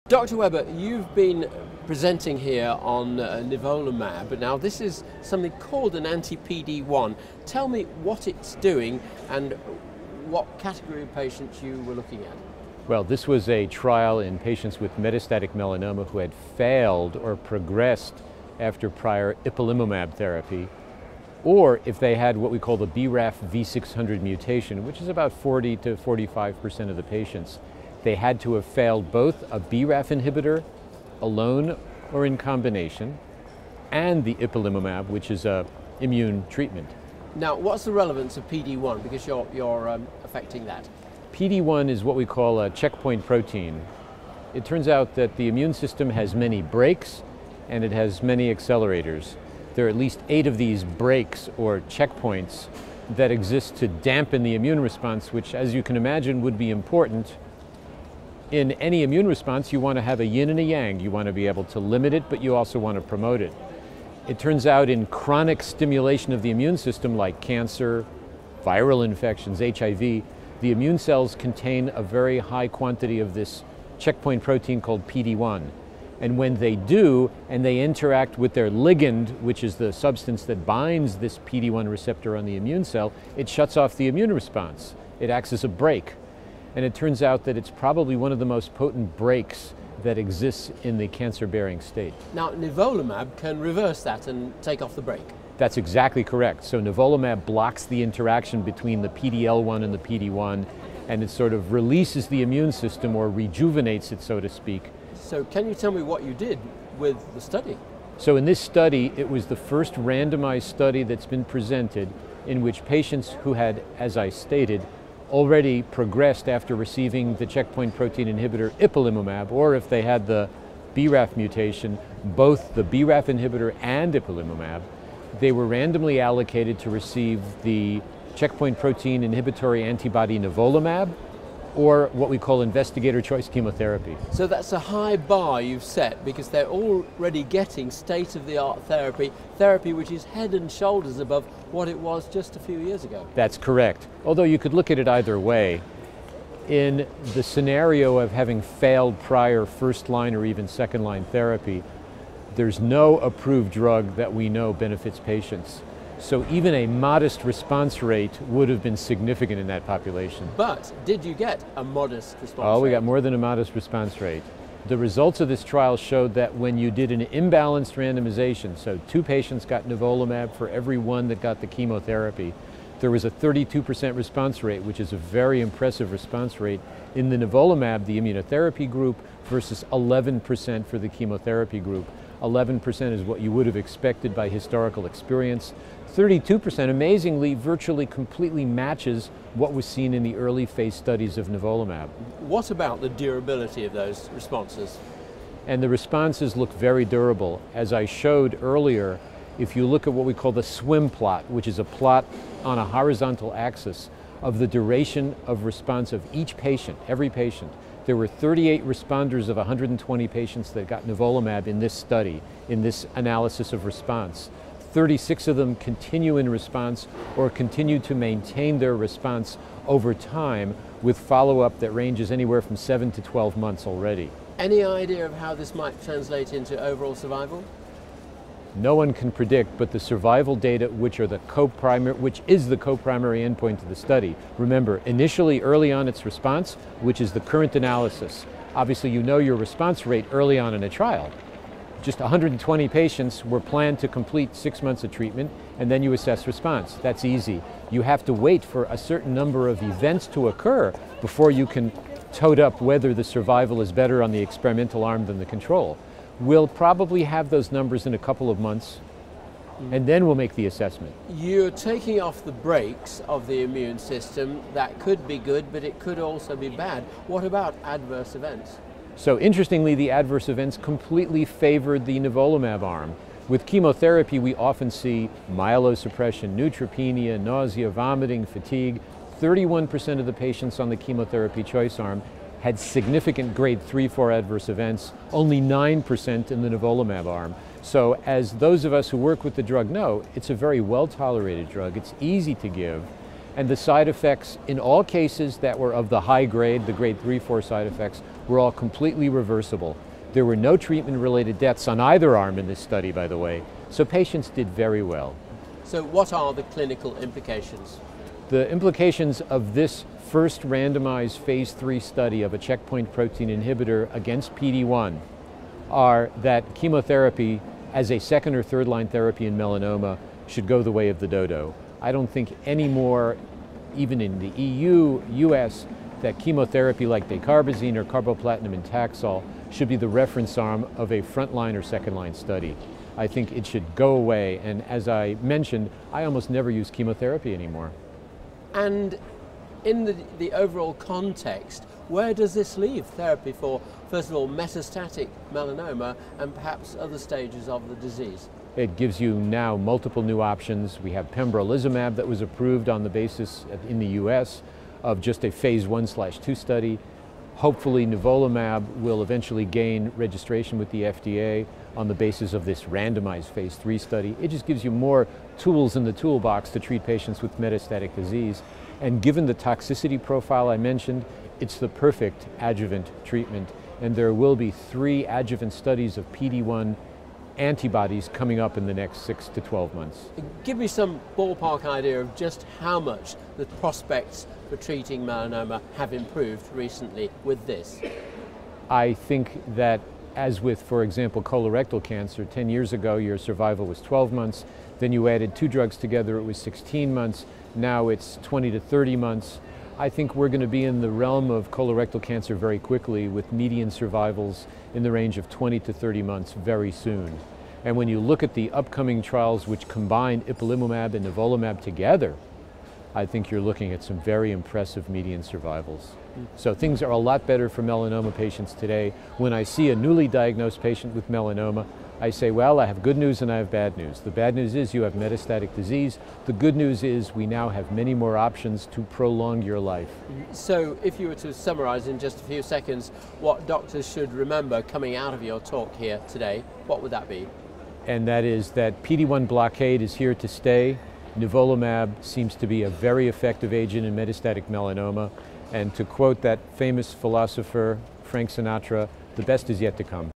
Dr. Weber, you've been presenting here on Nivolumab, but now this is something called an anti-PD-1. Tell me what it's doing and what category of patients you were looking at. Well, this was a trial in patients with metastatic melanoma who had failed or progressed after prior ipilimumab therapy, or if they had what we call the BRAF V600 mutation, which is about 40 to 45% of the patients. They had to have failed both a BRAF inhibitor alone or in combination and the ipilimumab, which is a immune treatment. Now, what's the relevance of PD-1, because you're affecting that? PD-1 is what we call a checkpoint protein. It turns out that the immune system has many brakes and it has many accelerators. There are at least 8 of these brakes or checkpoints that exist to dampen the immune response, which, as you can imagine, would be important. In any immune response, you want to have a yin and a yang. You want to be able to limit it, but you also want to promote it. It turns out in chronic stimulation of the immune system, like cancer, viral infections, HIV, the immune cells contain a very high quantity of this checkpoint protein called PD-1. And when they do, and they interact with their ligand, which is the substance that binds this PD-1 receptor on the immune cell, it shuts off the immune response. It acts as a brake. And it turns out that it's probably one of the most potent brakes that exists in the cancer-bearing state. Now, Nivolumab can reverse that and take off the brake. That's exactly correct. So Nivolumab blocks the interaction between the PD-L1 and the PD-1, and it sort of releases the immune system or rejuvenates it, so to speak. So can you tell me what you did with the study? So in this study, it was the first randomized study that's been presented in which patients who had, as I stated, already progressed after receiving the checkpoint protein inhibitor ipilimumab, or if they had the BRAF mutation, both the BRAF inhibitor and ipilimumab, they were randomly allocated to receive the checkpoint protein inhibitory antibody Nivolumab, or what we call investigator choice chemotherapy. So that's a high bar you've set, because they're already getting state-of-the-art therapy which is head and shoulders above what it was just a few years ago. That's correct. Although you could look at it either way. In the scenario of having failed prior first-line or even second-line therapy, there's no approved drug that we know benefits patients. So even a modest response rate would have been significant in that population. But did you get a modest response rate? Oh, we got more than a modest response rate. The results of this trial showed that when you did an imbalanced randomization, so 2 patients got Nivolumab for every 1 that got the chemotherapy, there was a 32% response rate, which is a very impressive response rate in the Nivolumab, the immunotherapy group, versus 11% for the chemotherapy group. 11% is what you would have expected by historical experience. 32%, amazingly, virtually completely matches what was seen in the early phase studies of Nivolumab. What about the durability of those responses? And the responses look very durable. As I showed earlier, if you look at what we call the swim plot, which is a plot on a horizontal axis of the duration of response of each patient, every patient, there were 38 responders of 120 patients that got Nivolumab in this study, in this analysis of response. 36 of them continue in response or continue to maintain their response over time with follow-up that ranges anywhere from 7 to 12 months already. Any idea of how this might translate into overall survival? No one can predict, but the survival data, which is the co-primary endpoint of the study. Remember, initially early on it's response, which is the current analysis. Obviously you know your response rate early on in a trial. Just 120 patients were planned to complete 6 months of treatment, and then you assess response. That's easy. You have to wait for a certain number of events to occur before you can tote up whether the survival is better on the experimental arm than the control. We'll probably have those numbers in a couple of months, and then we'll make the assessment. You're taking off the brakes of the immune system. That could be good, but it could also be bad. What about adverse events? So interestingly, the adverse events completely favored the Nivolumab arm. With chemotherapy, we often see myelosuppression, neutropenia, nausea, vomiting, fatigue. 31% of the patients on the chemotherapy choice arm had significant grade 3-4 adverse events, only 9% in the Nivolumab arm. So as those of us who work with the drug know, it's a very well-tolerated drug. It's easy to give. And the side effects, in all cases that were of the high grade, the grade 3-4 side effects, were all completely reversible. There were no treatment-related deaths on either arm in this study, by the way, so patients did very well. So what are the clinical implications? The implications of this first randomized phase 3 study of a checkpoint protein inhibitor against PD-1 are that chemotherapy as a second or third line therapy in melanoma should go the way of the dodo. I don't think anymore, even in the EU, US, that chemotherapy like dacarbazine or carboplatin and Taxol should be the reference arm of a frontline or second line study. I think it should go away, and as I mentioned, I almost never use chemotherapy anymore. And in the overall context, where does this leave therapy for, first of all, metastatic melanoma and perhaps other stages of the disease? It gives you now multiple new options. We have pembrolizumab that was approved on the basis in the US of just a phase 1/2 study. Hopefully nivolumab will eventually gain registration with the FDA on the basis of this randomized phase 3 study. It just gives you more tools in the toolbox to treat patients with metastatic disease. And given the toxicity profile I mentioned, it's the perfect adjuvant treatment. And there will be 3 adjuvant studies of PD-1 antibodies coming up in the next 6 to 12 months. Give me some ballpark idea of just how much the prospects for treating melanoma have improved recently with this. I think that, as with, for example, colorectal cancer, 10 years ago your survival was 12 months, then you added 2 drugs together, it was 16 months, now it's 20 to 30 months. I think we're going to be in the realm of colorectal cancer very quickly, with median survivals in the range of 20 to 30 months very soon. And when you look at the upcoming trials which combine ipilimumab and nivolumab together, I think you're looking at some very impressive median survivals. So things are a lot better for melanoma patients today. When I see a newly diagnosed patient with melanoma, I say, well, I have good news and I have bad news. The bad news is you have metastatic disease. The good news is we now have many more options to prolong your life. So if you were to summarize in just a few seconds what doctors should remember coming out of your talk here today, what would that be? And that is that PD-1 blockade is here to stay. Nivolumab seems to be a very effective agent in metastatic melanoma. And to quote that famous philosopher, Frank Sinatra, the best is yet to come.